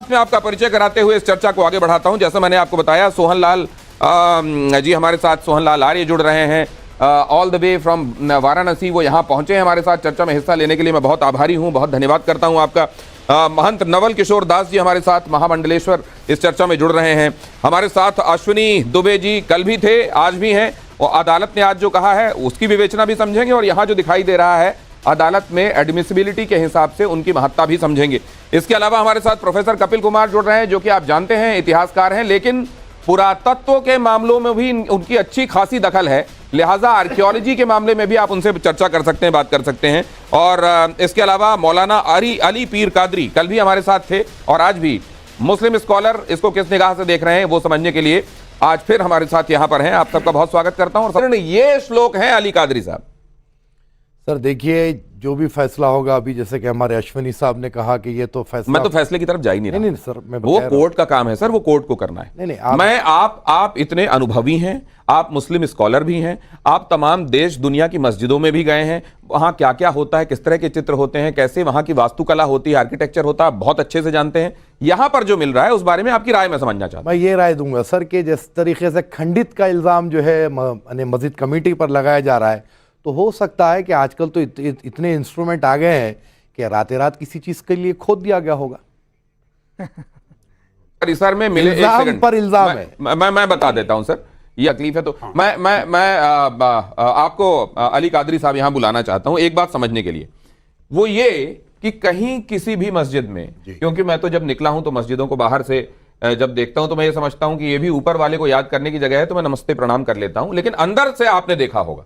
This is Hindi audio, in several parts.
मैं आपका परिचय कराते हुए इस चर्चा को आगे बढ़ाता हूं। जैसा मैंने आपको बताया, सोहन लाल जी हमारे साथ, सोहन लाल आर्य जुड़ रहे हैं all the way from Varanasi. वो यहाँ पहुंचे हैं हमारे साथ चर्चा में हिस्सा लेने के लिए। मैं बहुत आभारी हूं, बहुत धन्यवाद करता हूं आपका। महंत नवल किशोर दास जी हमारे साथ महामंडलेश्वर इस चर्चा में जुड़ रहे हैं। हमारे साथ अश्विनी दुबे जी कल भी थे, आज भी हैं, और अदालत ने आज जो कहा है उसकी विवेचना भी समझेंगे, और यहाँ जो दिखाई दे रहा है अदालत में एडमिसिबिलिटी के हिसाब से उनकी महत्ता भी समझेंगे। इसके अलावा हमारे साथ प्रोफेसर कपिल कुमार जुड़ रहे हैं, जो कि आप जानते हैं इतिहासकार हैं, लेकिन पुरातत्व के मामलों में भी उनकी अच्छी खासी दखल है, लिहाजा आर्कियोलॉजी के मामले में भी आप उनसे चर्चा कर सकते हैं, बात कर सकते हैं। और इसके अलावा मौलाना अली पीर कादरी कल भी हमारे साथ थे और आज भी मुस्लिम स्कॉलर, इसको किस निगाह से देख रहे हैं वो समझने के लिए आज फिर हमारे साथ यहाँ पर हैं। आप सबका बहुत स्वागत करता हूँ। और ये श्लोक हैं अली कादरी साहब। सर देखिए, जो भी फैसला होगा, अभी जैसे कि हमारे अश्विनी साहब ने कहा कि ये तो फैसला, मैं तो फैसले की तरफ जा ही नहीं रहा। नहीं सर, मैं वो कोर्ट का काम है सर, वो कोर्ट को करना है। नहीं, आप इतने अनुभवी हैं, आप मुस्लिम स्कॉलर भी हैं, आप तमाम देश दुनिया की मस्जिदों में भी गए हैं, वहां क्या क्या होता है, किस तरह के चित्र होते हैं, कैसे वहां की वास्तुकला होती है, आर्किटेक्चर होता है, आप बहुत अच्छे से जानते हैं। यहां पर जो मिल रहा है उस बारे में आपकी राय मैं समझना चाहता हूं। मैं ये राय दूंगा सर कि जिस तरीके से खंडित का इल्जाम जो है मस्जिद कमेटी पर लगाया जा रहा है, तो हो सकता है कि आजकल तो इतने इंस्ट्रूमेंट आ गए हैं कि रातें रात किसी चीज के लिए खोद दिया गया होगा। परिसर में मिले इल्जाम पर इल्जाम है। मैं बता देता हूं सर, ये तकलीफ है। तो मैं आपको अली कादरी साहब यहां बुलाना चाहता हूं एक बात समझने के लिए। वो ये कि कहीं किसी भी मस्जिद में, क्योंकि मैं तो जब निकला हूं तो मस्जिदों को बाहर से जब देखता हूं तो मैं ये समझता हूं कि ये भी ऊपर वाले को याद करने की जगह है, तो मैं नमस्ते प्रणाम कर लेता हूं। लेकिन अंदर से आपने देखा होगा,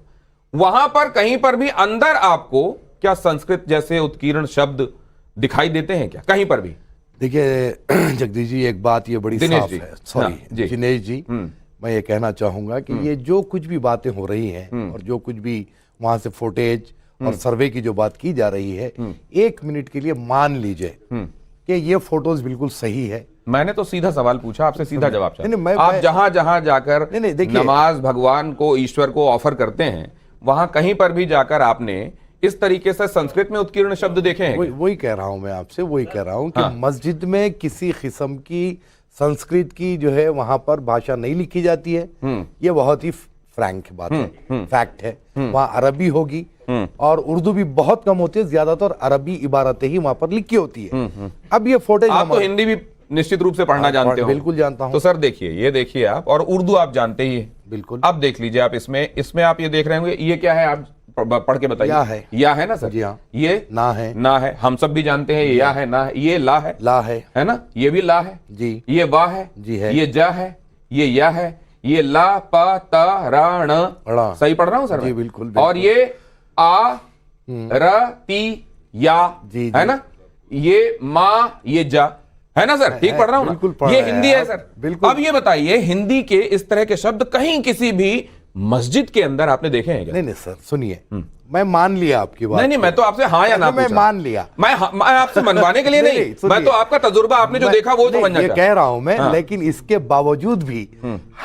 वहां पर कहीं पर भी अंदर आपको क्या संस्कृत जैसे उत्कीर्ण शब्द दिखाई देते हैं क्या कहीं पर भी? देखिए जगदीश जी, एक बात ये बड़ी साफ है, सॉरी जिनेश जी, मैं ये कहना चाहूंगा कि ये जो कुछ भी बातें हो रही हैं और जो कुछ भी वहां से फुटेज और सर्वे की जो बात की जा रही है, 1 मिनट के लिए मान लीजिए कि ये फोटोज बिल्कुल सही है। मैंने तो सीधा सवाल पूछा, आपसे सीधा जवाब चाहिए। आप जहां जहां जाकर नमाज भगवान को, ईश्वर को ऑफर करते हैं, वहां कहीं पर भी जाकर आपने इस तरीके से संस्कृत में उत्कीर्ण शब्द देखे हैं? वही कह रहा हूं मैं आपसे, वही कह रहा हूं कि मस्जिद में किसी किस्म की संस्कृत की जो है वहां पर भाषा नहीं लिखी जाती है। ये बहुत ही फ्रैंक बात है, फैक्ट है। वहां अरबी होगी और उर्दू भी बहुत कम होती है, ज्यादातर अरबी इबारतें ही वहां पर लिखी होती है। अब ये फोटेज, आप तो हिंदी भी निश्चित रूप से पढ़ना जानते हो? बिल्कुल जानता हूं। तो सर देखिए, ये देखिए आप, और उर्दू आप जानते ही है बिल्कुल। अब देख लीजिए आप, इसमें आप ये देख रहे होंगे, ये क्या है आप पढ़ के बताइए। या है ना सर? जी हाँ। ये ना है, हम सब भी जानते हैं। ये या है, ना है। ये ला है ना? ये भी ला है जी। ये वाह है जी है। ये जा है, ये या है, ये ला पा ता रा ण, सही पढ़ रहा हूं सर? जी बिल्कुल। और ये आ र ती या है ना? ये मा, ये जा है ना सर? ठीक पढ़ रहा हूं ना? ये हिंदी है सर, बिल्कुल। अब ये बताइए, हिंदी के इस तरह के शब्द कहीं किसी भी मस्जिद के अंदर आपने देखे हैं क्या? नहीं सर, सुनिए, मैं मान लिया आपकी बात। नहीं, मैं तो आपसे हाँ या ना मैं मान लिया। मैं आपसे मनवाने के लिए नहीं, मैं तो आपका तजुर्बा, आपने जो देखा वो समझना चाहता, कह रहा हूं मैं। लेकिन इसके बावजूद भी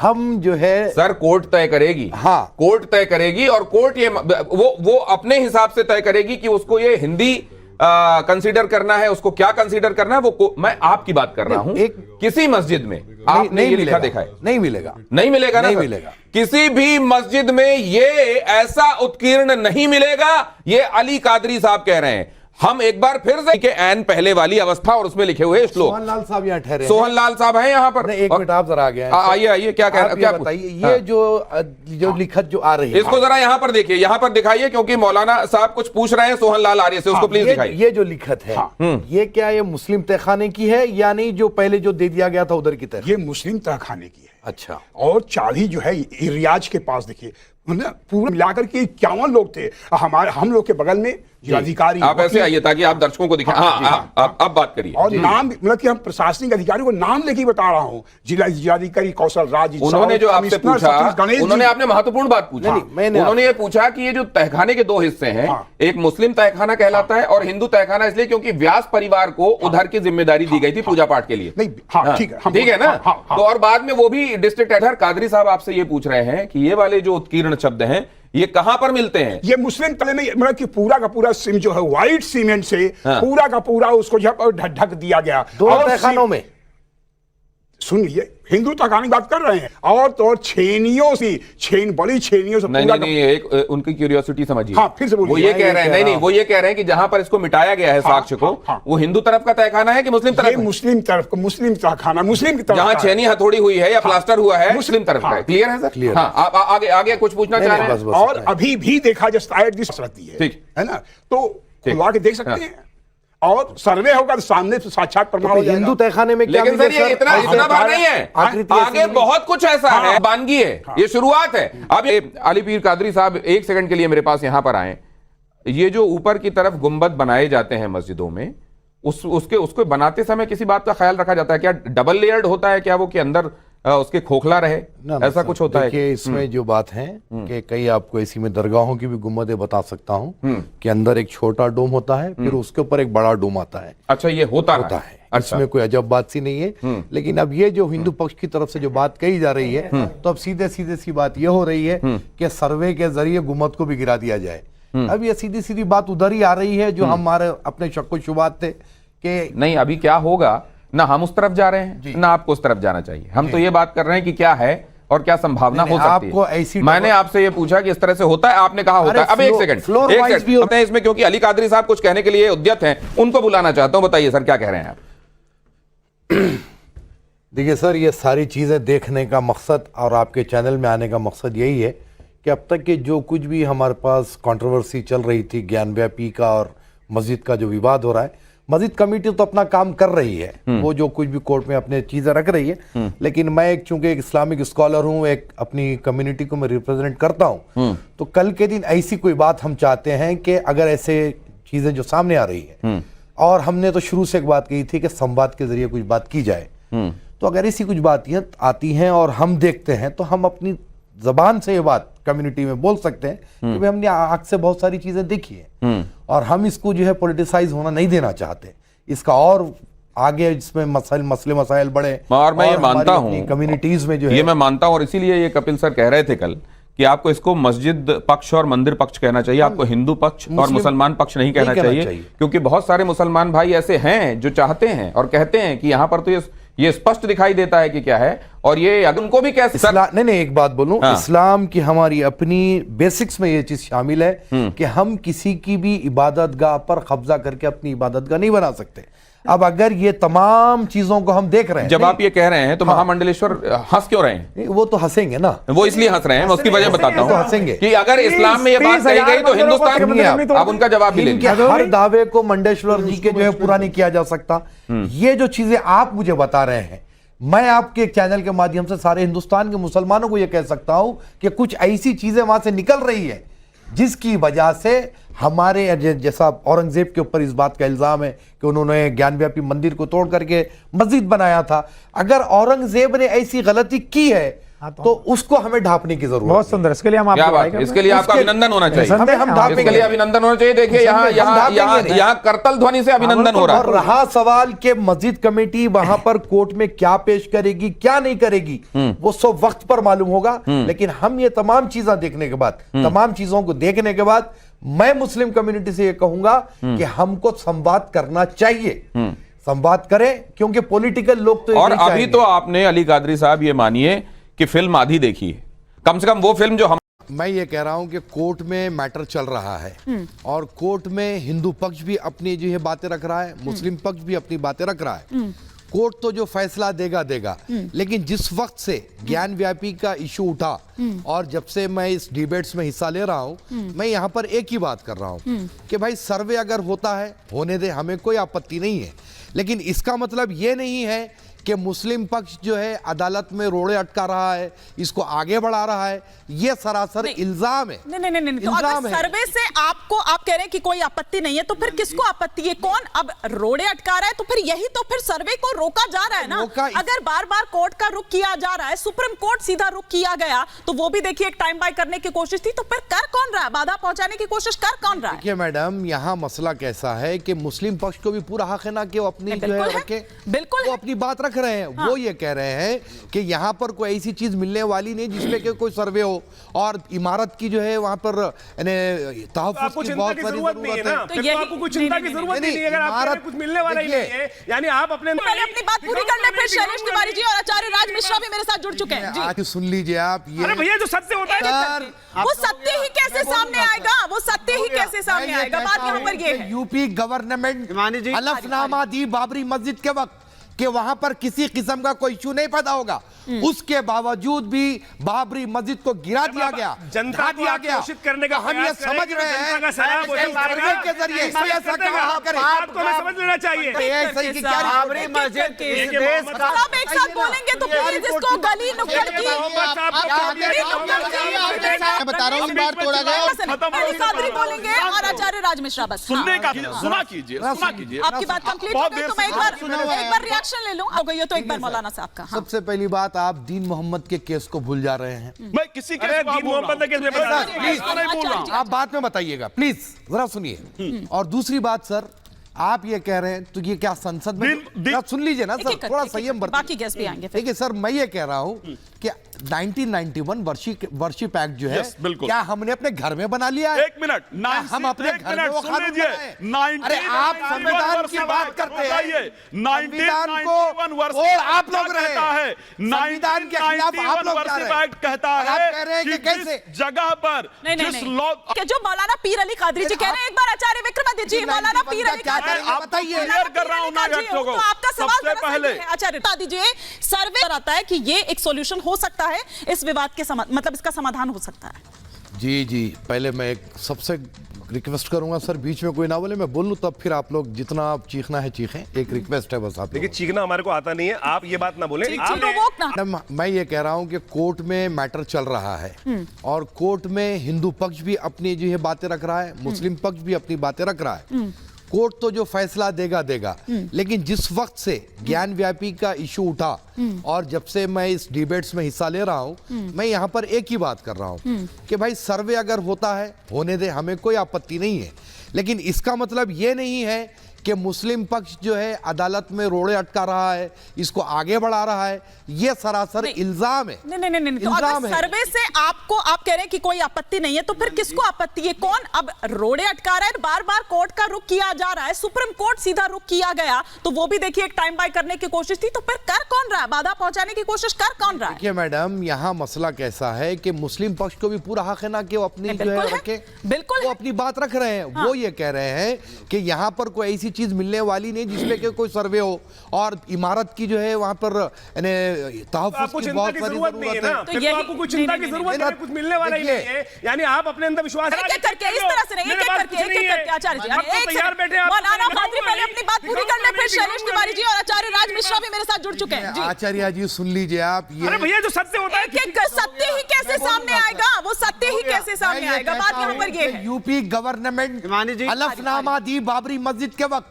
हम जो है सर, कोर्ट तय करेगी। हाँ, कोर्ट तय करेगी, और कोर्ट ये वो अपने हिसाब से तय करेगी कि उसको ये हिंदी कंसीडर करना है, उसको क्या कंसीडर करना है। वो मैं आपकी बात कर रहा हूं। किसी मस्जिद में आपने ये लिखा देखा है? नहीं मिलेगा ना? नहीं मिलेगा। किसी भी मस्जिद में ये ऐसा उत्कीर्ण नहीं मिलेगा। ये अली कादरी साहब कह रहे हैं। हम एक बार फिर से के एन पहले वाली अवस्था और उसमें लिखे हुए श्लोक। सोहन लाल साहब यहाँ ठहरे, सोहन लाल साहब हैं यहाँ पर। एक मिनट आप जरा आ गए, आइए क्या कह रहे हैं, बताइए। ये जो लिखत जो आ रही है, इसको जरा यहाँ पर देखिए, यहाँ पर दिखाइए, क्योंकि मौलाना साहब कुछ पूछ रहे हैं सोहन लाल आर्य से, उसको प्लीज दिखाइए। ये जो लिखत है, ये क्या ये मुस्लिम तहखाने की है या नहीं, जो पहले जो दे दिया गया था उधर की तरह? ये मुस्लिम तहखाने की है। अच्छा। और चाली जो है रियाज के पास, देखिए पूरा मिलाकर के 51 लोग थे। हम लोग के बगल में जिलाधिकारी, आप ऐसे आइए ताकि आप दर्शकों को दिखाएं। अब बात करिए। और नाम, मतलब कि हम प्रशासनिक अधिकारी को नाम लेके बता रहा हूँ, जिलाधिकारी कौशल राज। उन्होंने जो आपसे पूछा, उन्होंने आपने महत्वपूर्ण बात पूछा। उन्होंने ये पूछा कि ये जो तहखाने के 2 हिस्से हैं, एक मुस्लिम तहखाना कहलाता है और हिंदू तहखाना, इसलिए क्योंकि व्यास परिवार को उधर की जिम्मेदारी दी गई थी पूजा पाठ के लिए। ठीक है ना? तो और बाद में वो भी डिस्ट्रिक्ट एडिटर कादरी साहब आपसे ये पूछ रहे हैं कि ये वाले जो उत्कीर्ण शब्द हैं, ये कहां पर मिलते हैं? ये मुस्लिम तले में मतलब कि पूरा का पूरा सिम जो है व्हाइट सीमेंट से पूरा का पूरा उसको ढक दिया गया। दो तहखानों में सुनिए, हिंदू तहखाने की बात कर रहे हैं और तो और छेनियों से बड़ी छेनियों से नहीं पूरा नहीं, एक उनकी क्यूरियोसिटी समझिए। हाँ, फिर से बोलिए। वो ये कह रहे हैं, नहीं वो ये कह रहे हैं कि जहां पर इसको मिटाया गया है साक्ष्य को, वो हिंदू तरफ का तहखाना है कि मुस्लिम तरफ? ये मुस्लिम तरफ का, मुस्लिम तहखाना, मुस्लिम की तरफ जहां का है। छेनी हथौड़ी हुई है या प्लास्टर हुआ है मुस्लिम तरफ का है। क्लियर है सर? क्लियर। हाँ, आप आगे आगे कुछ पूछना चाह रहे हैं? और अभी भी देखा जाए रहती है, ठीक है ना, तो खुलवा के देख सकते हैं और सर्वे होगा तो सामने से साक्षात प्रमाण हो जाएगा। हिंदू तहखाने में क्या लेकिन सर ये इतना बार नहीं है, आकृति आगे बहुत कुछ ऐसा है, बानगी है, ये शुरुआत है। अब ये अली पीर कादरी साहब एक सेकंड के लिए मेरे पास यहां पर आए। ये जो ऊपर की तरफ गुंबद बनाए जाते हैं मस्जिदों में, उसको बनाते समय किसी बात का ख्याल रखा जाता है क्या? डबल लेयर्ड होता है क्या वो, कि अंदर उसके खोखला रहे, ऐसा कुछ होता है? देखिए इसमें जो बात है कि कई आपको ऐसी में दरगाहों की भी गुंबदें बता सकता हूँ कि अंदर एक छोटा डोम होता है, फिर उसके ऊपर एक बड़ा डोम आता है। अच्छा, ये होता है। अच्छा। इसमें कोई अजब बात सी नहीं है। लेकिन अब ये जो हिंदू पक्ष की तरफ से जो बात कही जा रही है, तो अब सीधे सीधे सी बात ये हो रही है कि सर्वे के जरिए गुंबद को भी गिरा दिया जाए। अब ये सीधी सीधी बात उधर ही आ रही है जो हमारे अपने शक्को शुबात थे कि नहीं, अभी क्या होगा ना, हम उस तरफ जा रहे हैं ना आपको उस तरफ जाना चाहिए। हम तो ये बात कर रहे हैं कि क्या है और क्या संभावना हो सकती आपको है। ऐसी मैंने आपसे ये पूछा कि इस तरह से होता है, आपने कहा होता है। अब एक सेकंड अपने इसमें, क्योंकि अली कादरी साहब कुछ कहने के लिए उद्यत हैं, उनको बुलाना चाहता हूं। बताइए सर, क्या कह रहे हैं आप? देखिए सर, ये सारी चीजें देखने का मकसद और आपके चैनल में आने का मकसद यही है कि अब तक के जो कुछ भी हमारे पास कंट्रोवर्सी चल रही थी, ज्ञानव्यापी का और मस्जिद का जो विवाद हो रहा है, मस्जिद कमेटी तो अपना काम कर रही है, वो जो कुछ भी कोर्ट में अपने चीजें रख रही है। लेकिन मैं चूंकि एक इस्लामिक स्कॉलर हूं, एक अपनी कम्युनिटी को मैं रिप्रेजेंट करता हूं, तो कल के दिन ऐसी कोई बात हम चाहते हैं कि अगर ऐसे चीजें जो सामने आ रही है, और हमने तो शुरू से एक बात कही थी कि संवाद के जरिए कुछ बात की जाए, तो अगर ऐसी कुछ बातें आती हैं और हम देखते हैं तो हम अपनी जबान से ये बात कम्युनिटी में बोल सकते हैं कि भाई हमने आंख से बहुत सारी चीजें देखी है और हम इसको जो है पॉलिटिसाइज होना नहीं देना चाहते। इसका और आगे इसमें मसले मसाइल बढ़े, और मैं ये मानता हूं कम्युनिटीज में जो है, ये मैं मानता हूं, और इसीलिए ये कपिल सर कह रहे थे कल कि आपको इसको मस्जिद पक्ष और मंदिर पक्ष कहना चाहिए, आपको हिंदू पक्ष और मुसलमान पक्ष नहीं कहना चाहिए, क्योंकि बहुत सारे मुसलमान भाई ऐसे हैं जो चाहते हैं और कहते हैं कि यहां पर तो ये स्पष्ट दिखाई देता है कि क्या है, और ये अगर उनको भी कैसे नहीं एक बात बोलूं, इस्लाम की हमारी अपनी बेसिक्स में ये चीज शामिल है कि हम किसी की भी इबादत गाह पर कब्जा करके अपनी इबादत गाह नहीं बना सकते। अब अगर ये तमाम चीजों को हम देख रहे हैं, जब आप ये कह रहे हैं तो महामंडलेश्वर हंस क्यों रहे हैं? वो तो हंसेंगे ना, वो इसलिए हंस रहे हैं, मैं उसकी वजह बताता हूं, हंसेंगे कि अगर इस्लाम में ये बात कही गई तो हिंदुस्तान, आप उनका जवाब भी लेंगे। हर दावे को मंडेश्वर जी के जो है पूरा नहीं किया जा सकता। ये जो चीजें आप मुझे बता रहे हैं, मैं आपके चैनल के माध्यम से सारे हिंदुस्तान के मुसलमानों को यह कह सकता हूं कि कुछ ऐसी चीजें वहां से निकल रही है जिसकी वजह से हमारे, जैसा औरंगजेब के ऊपर इस बात का इल्जाम है कि उन्होंने ज्ञानव्यापी मंदिर को तोड़ करके मस्जिद बनाया था, अगर औरंगजेब ने ऐसी गलती की है तो उसको हमें ढांपने की जरूरत। बहुत सुंदर, इसके लिए हम इसके लिए आपका अभिनंदन होना चाहिए, हम इसके लिए अभिनंदन होना चाहिए। देखिए यहाँ करतल ध्वनि से अभिनंदन हो रहा है। और रहा सवाल कि मस्जिद कमेटी वहां पर कोर्ट में क्या पेश करेगी क्या नहीं करेगी, वो सब वक्त पर मालूम होगा। लेकिन हम ये तमाम चीजें देखने के बाद, तमाम चीजों को देखने के बाद, मैं मुस्लिम कम्युनिटी से ये कहूंगा कि हमको संवाद करना चाहिए, संवाद करें, क्योंकि पॉलिटिकल लोग तो। और अभी तो आपने अली कादरी साहब ये मानिए कि फिल्म आधी देखी है, कम से कम वो फिल्म जो हम, मैं ये कह रहा हूं कि कोर्ट में मैटर चल रहा है और कोर्ट में हिंदू पक्ष भी अपनी जो है बातें रख रहा है, मुस्लिम पक्ष भी अपनी बातें रख रहा है। कोर्ट तो जो फैसला देगा, लेकिन जिस वक्त से ज्ञानव्यापी का इशू उठा और जब से मैं इस डिबेट्स में हिस्सा ले रहा हूं, मैं यहां पर एक ही बात कर रहा हूं कि भाई सर्वे अगर होता है होने दे, हमें कोई आपत्ति नहीं है, लेकिन इसका मतलब ये नहीं है कि मुस्लिम पक्ष जो है अदालत में रोड़े अटका रहा है, इसको आगे बढ़ा रहा है, ये सरासर इल्जाम है। नहीं। तो अगर सर्वे से आप कह रहे हैं कि कोई आपत्ति नहीं है, तो फिर किसको आपत्ति है? कौन अब रोड़े अटका रहा है? तो फिर यही तो फिर सर्वे को रोका जा रहा है ना। अगर बार बार कोर्ट का रुख किया जा रहा है, सुप्रीम कोर्ट सीधा रुख किया गया, तो वो भी देखिए एक टाइम बाय करने की कोशिश थी, तो फिर कर कौन रहा है? बाधा पहुंचाने की कोशिश कर कौन रहा है? देखिए मैडम, यहाँ मसला कैसा है कि मुस्लिम पक्ष को भी पूरा हक है ना कि वो अपनी अपनी जो बिल्कुल है है, रखे, बिल्कुल वो है। अपनी बात रख रहे हैं। वो ये कह रहे हैं कि यहाँ पर कोई ऐसी चीज मिलने वाली नहीं जिसमें कि कोई सर्वे हो, और इमारत की जो है वहाँ पर तहफ्फुज़ की बहुत सारी जरूरत है। तो यही- आपको कुछ चिंता की जरूरत नहीं है, अगर आप कह रहे हैं कुछ मिलने वाला ही नहीं है, यानी आप अपने पहले अपनी बात पूरी कर ले, फिर शैलेश तिवारी जी और आचार्य राज मिश्रा भी मेरे साथ जुड़ चुके हैं जी। आज सुन लीजिए आप ये। अरे भैया जो सत्य होता है सर, वो सत्य ही कैसे सामने आएगा, वो सत्य ही कैसे सामने मैं ये आएगा, बात कहता यहाँ हूं पर ये कि है। यूपी गवर्नमेंट हिमानी जी, हलफनामा दी बाबरी मस्जिद के वक्त कि वहां पर किसी किस्म का कोई इशू नहीं पैदा होगा, उसके बावजूद भी बाबरी मस्जिद को गिरा दिया गया, जनता ढा को दिया गया। आक्रोशित करने का तो हम ये प्रयास समझ करें रहे कि हैं जनता का सलाब हो इस जाएगा। सर्वे के जरिए ऐसा कहा करें। आपको हमें समझ लेना चाहिए। सही की क्या बाबरी मस्जिद इस देश का सब एक साथ बोलेंगे तो प्लीज इसको गली नुक्कड़ की मैं बता रहा हूँ बार तोड़ा गया। पहले कादरी बोलेंगे और आचार्य राज मिश्रा बस। सुनने का सुना कीजिए, सुना कीजिए। आपकी बात कंप्लीट हो गई तो मैं एक बार रिएक्शन ले लूं। हो गई हो तो एक बार मौलाना साहब का। हाँ। सबसे पहली बात, आप दीन मोहम्मद के केस को भूल जा रहे हैं। मैं किसी के अरे दीन मोहम्मद ने किसने बताया? प्लीज आप बात में बताइएगा, प्लीज जरा सुनिए। और दूसरी बात सर, आप ये कह रहे हैं तो ये क्या संसद में जरा सुन लीजिए ना सर, थोड़ा संयम बरतिए। बाकी गेस्ट भी आएंगे फिर। देखिए सर, मैं ये कह रहा हूँ कि 1991 वर्षिप एक्ट जो है, Yes, बिल्कुल। क्या हमने अपने घर में बना लिया है? एक मिनट, हम अपने घर में वो सुन कानून लीजिए। बनाए? अरे आप संविधान की बात करते हैं, संविधान को और आप लोग रहे, संविधान के खिलाफ आप लोग जा रहे हैं। कहता और आप है कह रहे हैं कि कैसे जगह पर नहीं नहीं जिस नहीं लॉ कि जो मौलाना पीर अली कादरी जी कह रहे हैं, एक बार आचार्य विक्रमादित्य जी, मौलाना पीर अली क्या कादरी करें बताइए। क्लियर कर रहा हूं ना व्यक्तियों को। तो आपका सवाल सबसे जरा सही पहले है। आचार्य बता दीजिए, सर्वे आता है कि ये एक सॉल्यूशन हो सकता है इस विवाद के मतलब इसका समाधान हो सकता है। जी जी, पहले मैं एक सबसे रिक्वेस्ट करूंगा सर, बीच में कोई ना बोले, मैं बोल लूं तब फिर आप लोग जितना आप चीखना है चीखें। एक रिक्वेस्ट है बस आप देखिए, चीखना हमारे को आता नहीं है, आप ये बात ना बोले। मैडम, मैं ये कह रहा हूं कि कोर्ट में मैटर चल रहा है और कोर्ट में हिंदू पक्ष भी अपनी जो है बातें रख रहा है, मुस्लिम पक्ष भी अपनी बातें रख रहा है। कोर्ट तो जो फैसला देगा देगा, लेकिन जिस वक्त से ज्ञान व्यापी का इशू उठा और जब से मैं इस डिबेट्स में हिस्सा ले रहा हूं, मैं यहां पर एक ही बात कर रहा हूं कि भाई सर्वे अगर होता है होने दे, हमें कोई आपत्ति नहीं है, लेकिन इसका मतलब ये नहीं है कि मुस्लिम पक्ष जो है अदालत में रोड़े अटका रहा है, इसको आगे बढ़ा रहा है। ये सरासर इल्जाम है। नहीं नहीं नहीं, तो इल्जाम अगर है। सर्वे से आपको, आप कह रहे हैं कि कोई आपत्ति नहीं है, तो फिर किसको आपत्ति है? कौन अब रोड़े अटका रहा है? बार बार कोर्ट का रुख किया जा रहा है, सुप्रीम कोर्ट सीधा रुख किया गया, तो वो भी देखिए एक टाइम बाय करने की कोशिश थी, तो फिर कर कौन रहा है? बाधा पहुंचाने की कोशिश कर कौन रहा है? देखिए मैडम, यहाँ मसला कैसा है कि मुस्लिम पक्ष को भी पूरा हक है ना कि वो अपनी जो है रखे, बिल्कुल वो अपनी बात रख रहे हैं। वो ये कह रहे हैं कि यहाँ पर कोई ऐसी चीज मिलने वाली नहीं जिसमें कि कोई सर्वे हो, और इमारत की जो है वहाँ पर तहफ्फुज़ आपको की चिंता बहुत की सारी जरूरत नहीं है ना, जरूरत है। फिर तो आपको कुछ चिंता की जरूरत नहीं है, कुछ मिलने वाला ही नहीं है, यानी आप अपने अंदर विश्वास एक एक करके, इस तरह से नहीं, एक एक करके आचार्य जी, आप तो एक तैयार बैठे हैं, मौलाना कादरी पहले अपनी बात पूरी कर ले, फिर शैलेश तिवारी जी और आचार्य राज मिश्रा भी मेरे साथ जुड़ चुके हैं जी। आचार्य जी सुन लीजिए आप ये। अरे भैया जो सत्य होता है, एक एक सत्य ही कैसे सामने आएगा, वो सत्य ही कैसे सामने आएगा, बात यहाँ पर ये है। यूपी गवर्नमेंट हिमानी जी, हलफनामा दी बाबरी मस्जिद के वक्त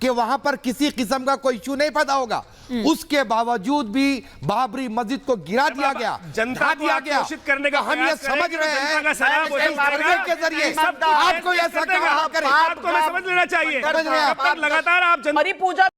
कि वहां पर किसी किस्म का कोई इशू नहीं पैदा होगा, उसके बावजूद भी बाबरी मस्जिद को गिरा दिया गया, जनता ढा को दिया गया। आक्रोशित करने का तो हम ये प्रयास करें समझ कि रहे जनता का हैं सलाब हो इस जाएगा। सर्वे के जरिए सब आपको ऐसा कहा करें। आपको हमें समझ लेना चाहिए। समझ रहे हैं आप? लगातार आप हमारी पूजा